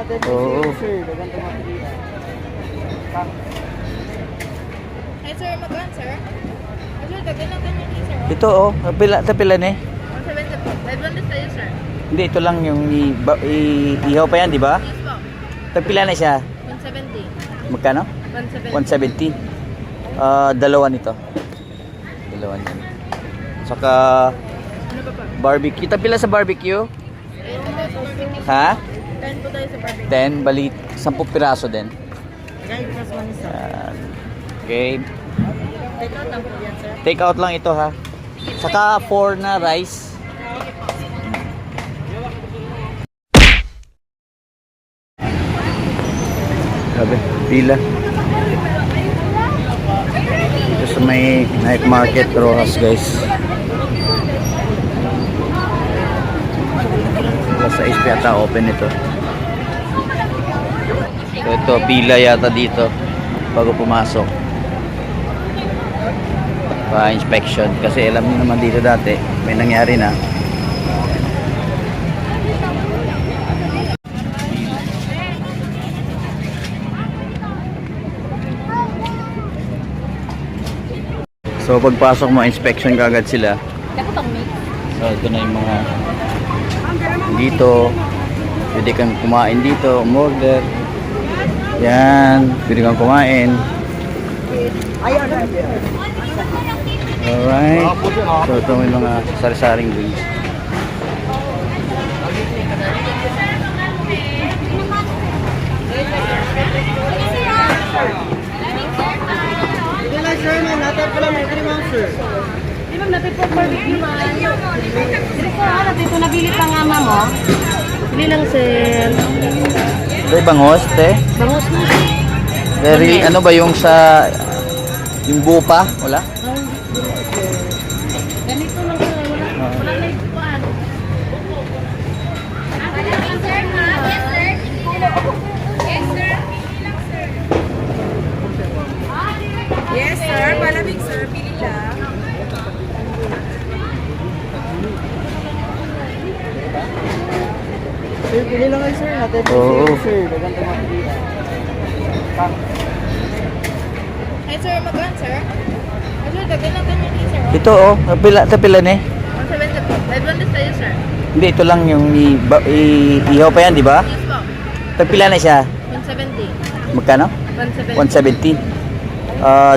Oo. Hey sir, magkano sir? Sir, dagdag lang kami ni sir. Ito oh, pila ni? 170 po. 500 tayo sir. Hindi, ito lang yung ihaw pa yan, di ba? Yes po. Tagpila na siya. 170. Magkano? 170. 170. Dalawa nito. Dalawa niyan. Saka Ano ba pa? barbecue. Tapila sa barbecue? 10 po tayo sa barbecue. Ha? 10 po tayo sa barbecue. 10, bali 10 piraso din. Guys, plus one isa. Yan. Okay. Take out lang po yan sir. Take out lang ito ha. Saka 4 na rice. Grabe, pila. Ito sa may night market Rojas guys. Alas 6 yata open ito. So ito, pila yata dito bago pumasok. Pa-inspection. Kasi alam niyo naman dito dati, may nangyari na. So pagpasok mo, inspection kagad sila. So ito na yung mga dito. Pwede kang kumain dito, umorder. Yan, pwede kang kumain. Alright. So ito may mga sari-saring drinks. Natin pala may krimang sir. Di ba natin po barbecue man? Di ko natin ito nabili pa nga mamo. Bili lang sir. Ito yung bangos, te? Bangus mo. Very, ano ba yung sa yung bupa? Wala? Ganito lang sir. Wala na ikuan. Yes sir. Yes sir. Yes sir. Yes sir. Malamig sir. Pili lang. Sir, pili lang kayo sir. Natin Oo. sir. Dagan tayo mapilihan. Hey sir, magkano sir? Sir, dagdag lang kami ni sir. Ito oh, tapila ni? 170 po. 500 tayo sir. Hindi, ito lang yung ihaw pa yan, di ba? Yes po. Tagpila na siya. 170. Magkano? 170. 170.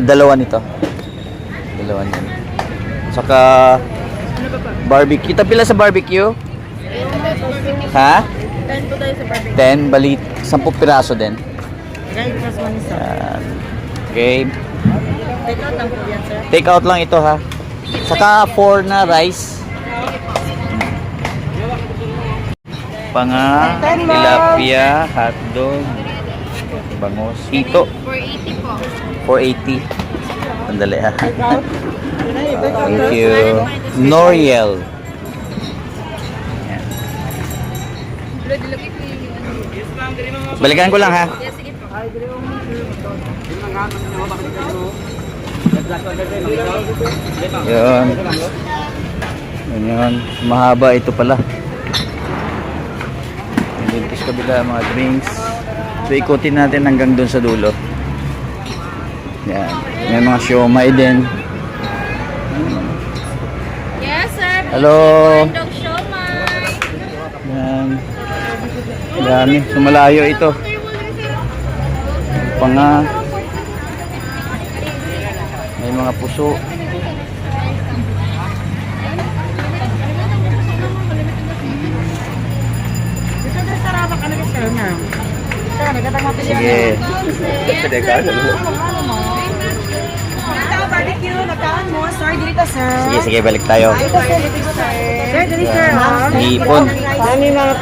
Dalawa nito. Dalawa niyan. Saka Ano ba pa? barbecue. Tapila sa barbecue? 10 po tayo sa barbecue. Ha? 10 po tayo sa barbecue. 10, bali 10 piraso din. Guys, plus one isa. Yan. Okay. Take out lang po yan sir. Take out lang ito ha. Saka 4 na rice. Panga, tilapia, hotdog, bangos, hito. 480 po. 480. Sandali ha. Thank you. Noriel. Yan. Balikan ko lang ha. Yes, sige po. Yun. Yun. Mahaba ito pala. Yung sa kabila mga drinks. So ikutin natin hanggang dun sa dulo. Yan. May mga siomay din. Yes, sir. Hello. Dog siomay. Yan. Dami. Sumalayo ito. Panga. May mga puso. Sige. Barbecue, nagkaan mo. Sorry, dito sir. Sige, sige, balik tayo. Sir, dito sir. Ipon. Ano yung mga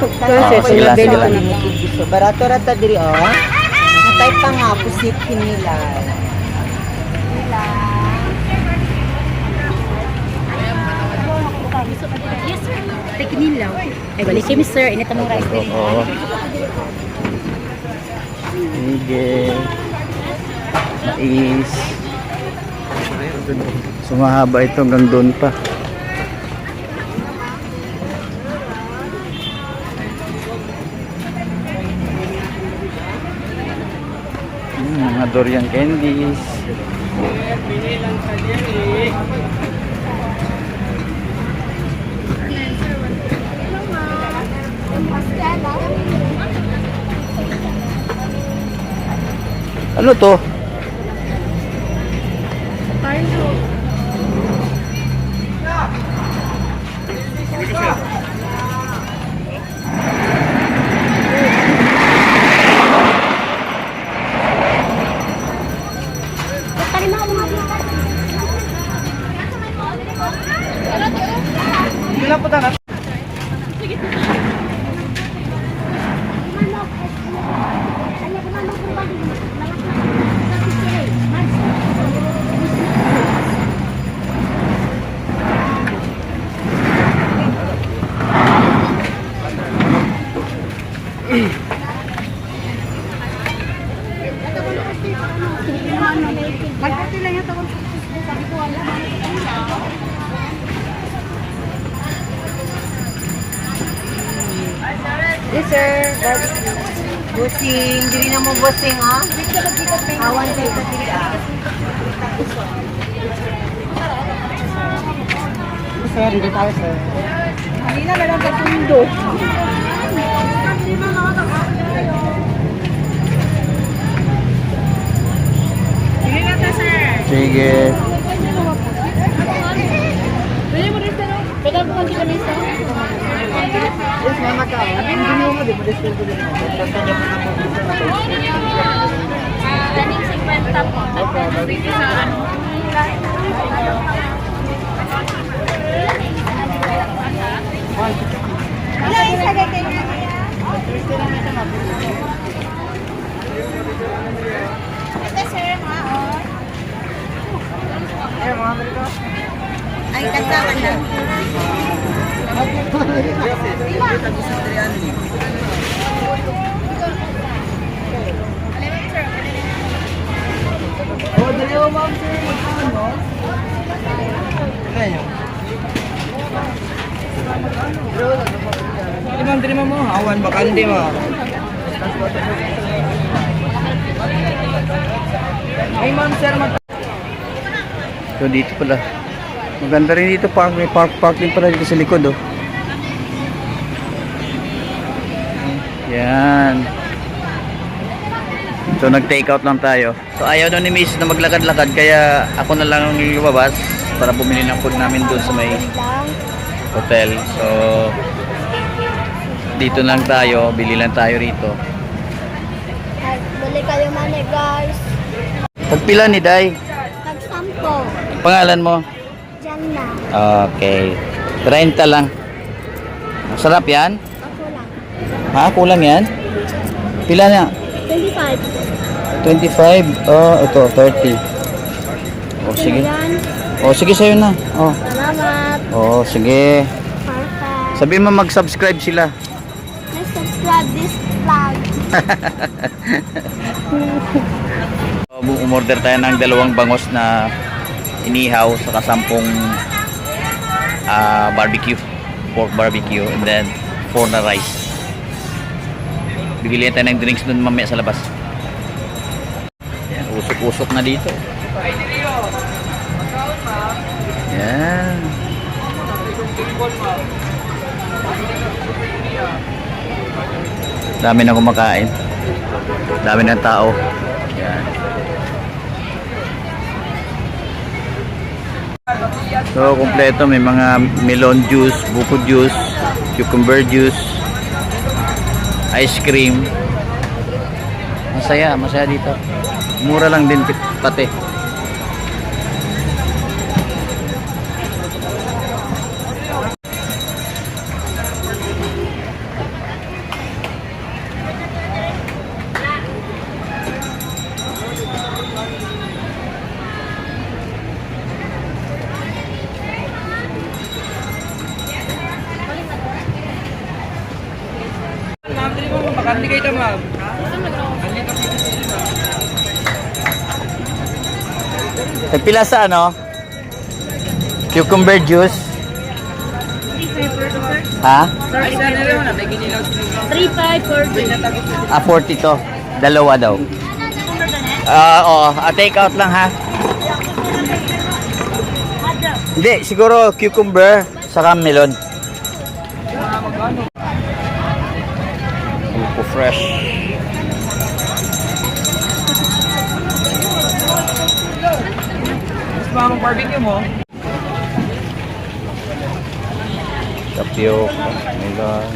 Sige lang, sige lang. Barato rata diri oh. Natay pa nga pusit kinila. Yes, sir. Teknilaw. Ay, balik kami sir. Init ang rice din. Oo. Sige. Mais. Sumahaba ito hanggang doon pa. Mga durian candies. Ano to? Yes, sir. Busing. Dili na mo busing, ha? Awan kayo sa dili, Sir, hindi tayo, sir. Kanina na lang katundo. Sige na ta, sir. Sige. Pwede mo rin sa no? Pwede mo kang kita misa? Yes, mama ka. Hindi mo, di ba? Discount ko din. Daning 50 po. Dito sa ano? Ay, kasama na. Oh, dalawa ma'am, sir. Ano? Diri mo awan bakante mo. Ay ma'am sir So dito pala. Maganda rin dito park. May park din pala dito sa likod oh. Yan. So nag-take out lang tayo. So ayaw daw ni Miss na maglakad-lakad kaya ako na lang ang lumabas para bumili ng food namin doon sa may hotel. So dito lang tayo, bili lang tayo rito. Balik kayo mani guys. Pagpila ni Day? Nagsampo. Pangalan mo? Diyan na. Okay. 30 lang. Masarap yan? Ako lang. Ha? Kulang yan? Pila na? 25. 25? Oh, ito, 30. Oh, sige. Yan. Oh, sige sa'yo na. Oh. Salamat. Oh, sige. Perfect. Sabihin mo mag-subscribe sila. Let's subscribe this vlog. Umorder tayo ng 2 bangos na inihaw sa 10 barbecue, pork barbecue, and then 4 na rice. Bibili tayo ng drinks dun mamaya sa labas. Yan, usok-usok na dito. Yan. Dami na kumakain. Dami ng tao. Yan. So, kompleto. May mga melon juice, buko juice, cucumber juice, ice cream. Masaya dito. Mura lang din pati. ma'am diri mo bakante kay ta ma'am. Nagpila sa ano? Cucumber juice. Ha? Ay sa nila na may ginilaw sila. 35 for 40 to. Dalawa daw. Oo, take out lang ha. Hindi, siguro cucumber saka melon. Buko fresh. Mas mga barbecue mo. Tapioca, melon.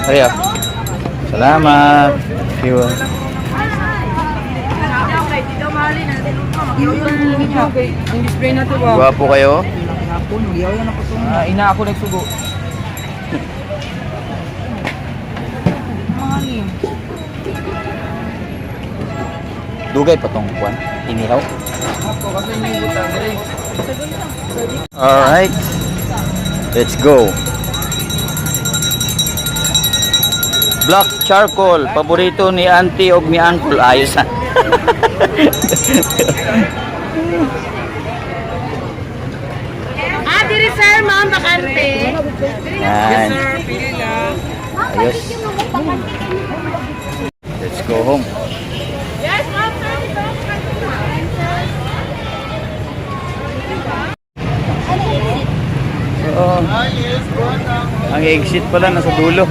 Ayo. Salamat. Thank you. Ang display na to ba? Gwapo kayo. Ina ako nagsugo. Dugay pa tong kwan. Inihaw. Ako kasi yung butang dire. Alright. Let's go. Black charcoal. Paborito ni auntie o ni uncle. Ayos ha. Diri sir, ma'am, bakante. Yan. Sir, pili lang. Ayos. Let's go home. Yes, ma'am, sir. Oo. Ang exit pala nasa dulo.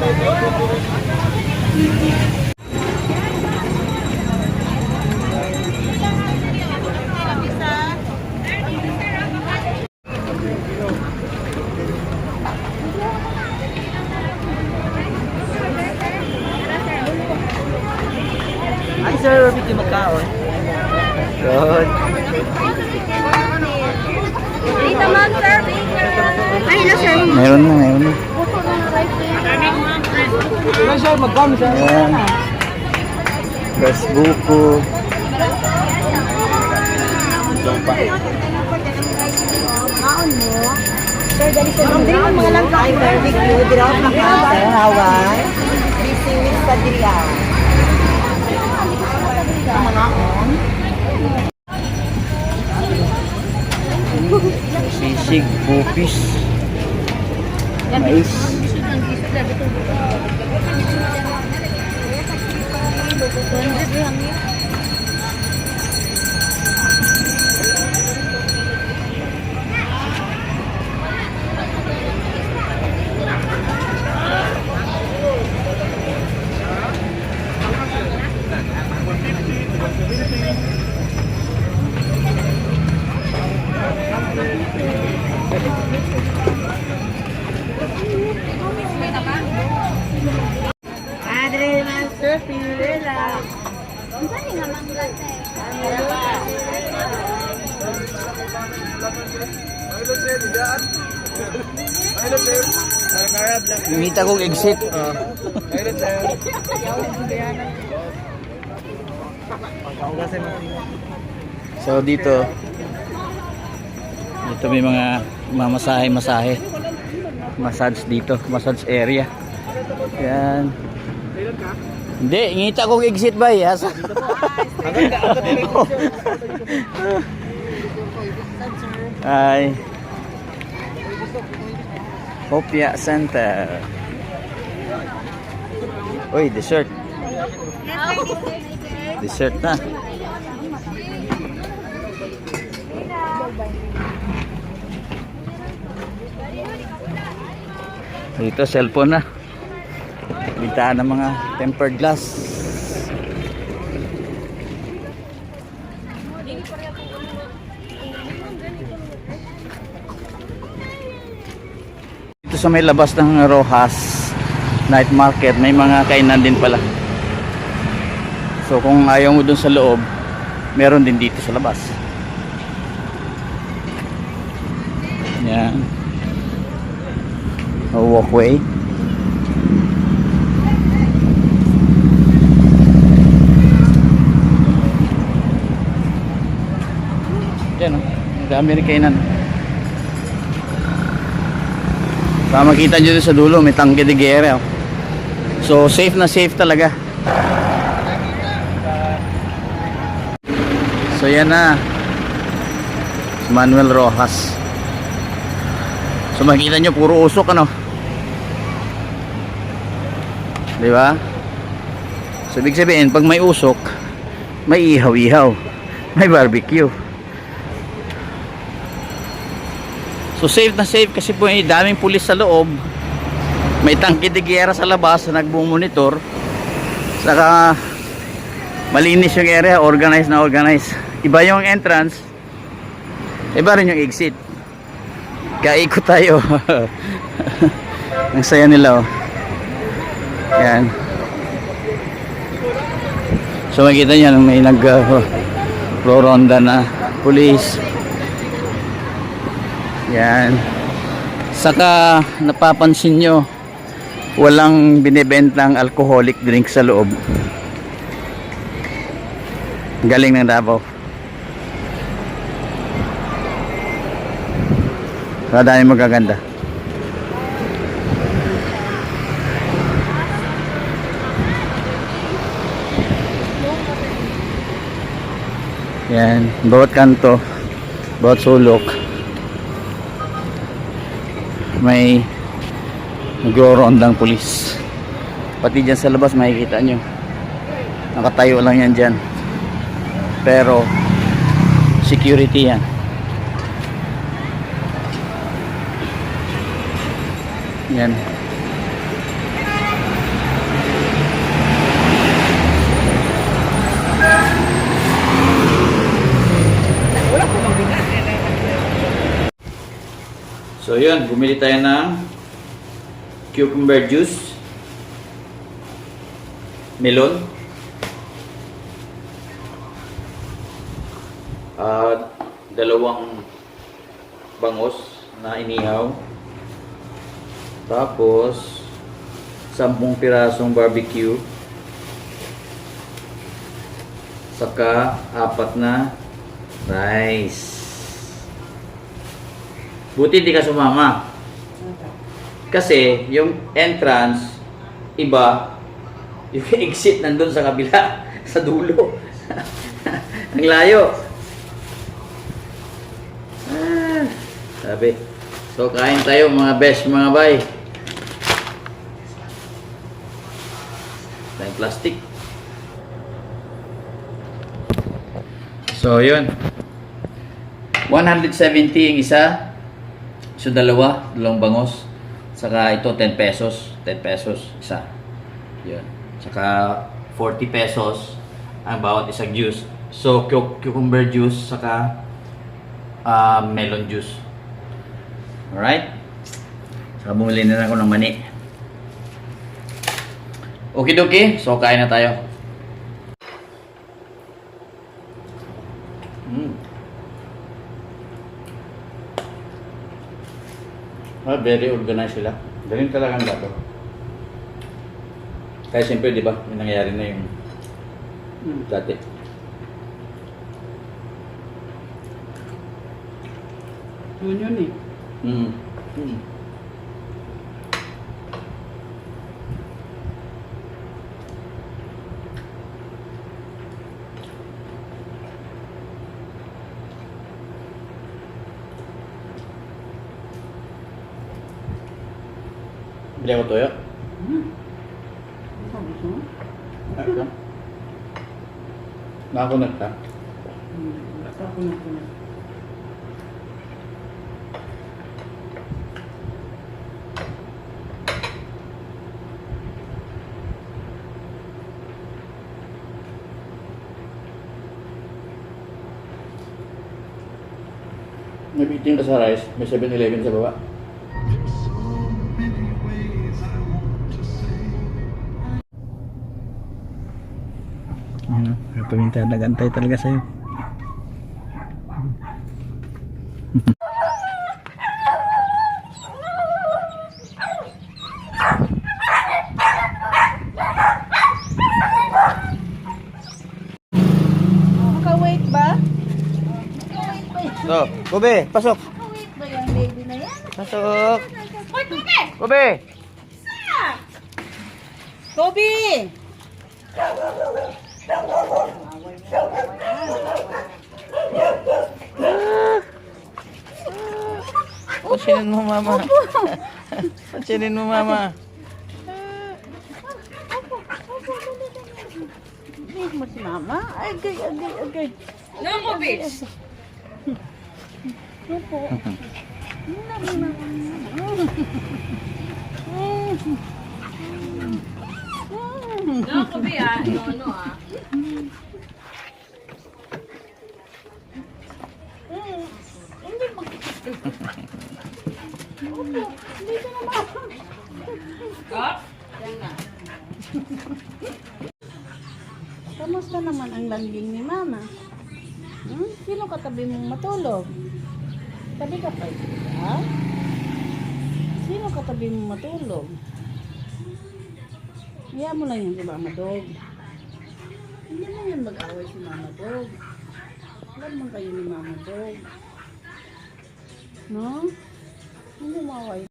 Ay sir, bigyan magkaon. Good. Dito, ma'am, sir. Ay, hello, sir. Meron na, meron na. Ay sir, magkaon sir. Ayan. Gas buko. Sir, dali sa mga lang sa barbecue. Dili ako makasar. Hawan. Busy with sa dila. Sisig, bupis. Mais. Padre, ma'am, sir. Pili lang. Imita kong exit. So dito may mga mamasahe-masahe. Massage dito, massage area. Yan. Hindi, ngita kong exit ba? Yes. Ay. Hopia Center. Uy, dessert. Dessert na. Dito, cellphone na. Bintahan ng mga tempered glass. Dito sa may labas ng Rojas Night Market, may mga kainan din pala. So kung ayaw mo dun sa loob, meron din dito sa labas. Yan. A walkway. Yan o. Ang dami rin kainan. Para makita nyo sa dulo, may tangke de guerra. So safe na safe talaga. So yan na, Manuel Rojas. So makikita nyo, puro usok ano. Di ba? So ibig sabihin, pag may usok, may ihaw-ihaw, may barbecue. So safe na safe kasi po may daming pulis sa loob. May tangke de giyera sa labas na nagbumonitor. Saka malinis yung area, organized na organized. Iba yung entrance, iba rin yung exit. Kaya ikot tayo. Ang saya nila oh. Yan. So makikita nyo may nag-ronda na police. Yan. Saka napapansin nyo, walang binibentang alcoholic drink sa loob. Galing ng Davao. Kadami magaganda. Yan, bawat kanto, bawat sulok may nagro-rondang pulis. Pati dyan sa labas makikita nyo, nakatayo lang yan dyan, pero security yan. Yan. So yun, bumili tayo ng cucumber juice, melon, at dalawang bangos na inihaw, tapos 10 pirasong barbecue, saka 4 na rice. Buti hindi ka sumama. Kasi yung entrance iba, yung exit nandun sa kabila, sa dulo. Ang layo. Sabi. So kain tayo mga best mga bay. Tayong plastic. So yun. 170 yung isa. So dalawang bangos. Saka ito 10 pesos. 10 pesos isa. Yun. Saka 40 pesos ang bawat isang juice. So cucumber juice saka melon juice. Alright? Saka bumili na ako ng mani. Okay dokie. So kain na tayo. Very organized sila. Galing talagang dato. Kaya siyempre, di ba, may nangyayari na yung dati. Yun eh. Bili ako toyo. Ito. Nakakunat ka. May biting ka sa rice, may 7-Eleven sa baba. Paminta, nagantay talaga sa'yo. Maka-wait ba? So, Kobe, pasok. Maka-wait ba yung baby na yan? Pasok. Kobe! Kobe! Pansinin mo, mama. Pansinin mo, mama. Hindi mo si mama. Agay. No, ko, bitch. No, ko, bi, ah. No, ah. Kamusta naman ang langging ni mama? Sino katabi mong matulog? Tabi ka pa ha? Sino katabi mong matulog? Hiya mo lang yan si Mama Dog. Hindi na yan mag-away si Mama Dog. Alam man kayo ni Mama Dog. No? Hindi maway.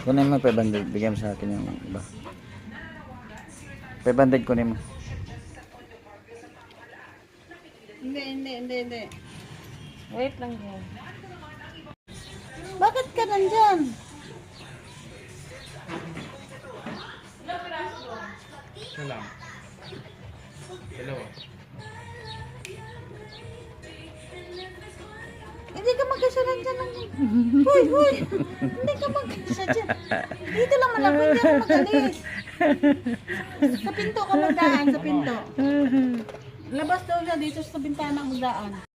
Kunin mo 500. Bigyan mo sa akin yung iba. 500 kunin mo. Hindi. Wait lang yan. Bakit ka nandyan? Isa lang. Dalawa. Hindi ka mag-isa nandyan lang. Huy! Hindi ka mag-isa dyan. Dito lang malapit, hindi ako mag-alis. Sa pinto ka magdaan, sa pinto. Labas daw siya dito sa bintana magdaan.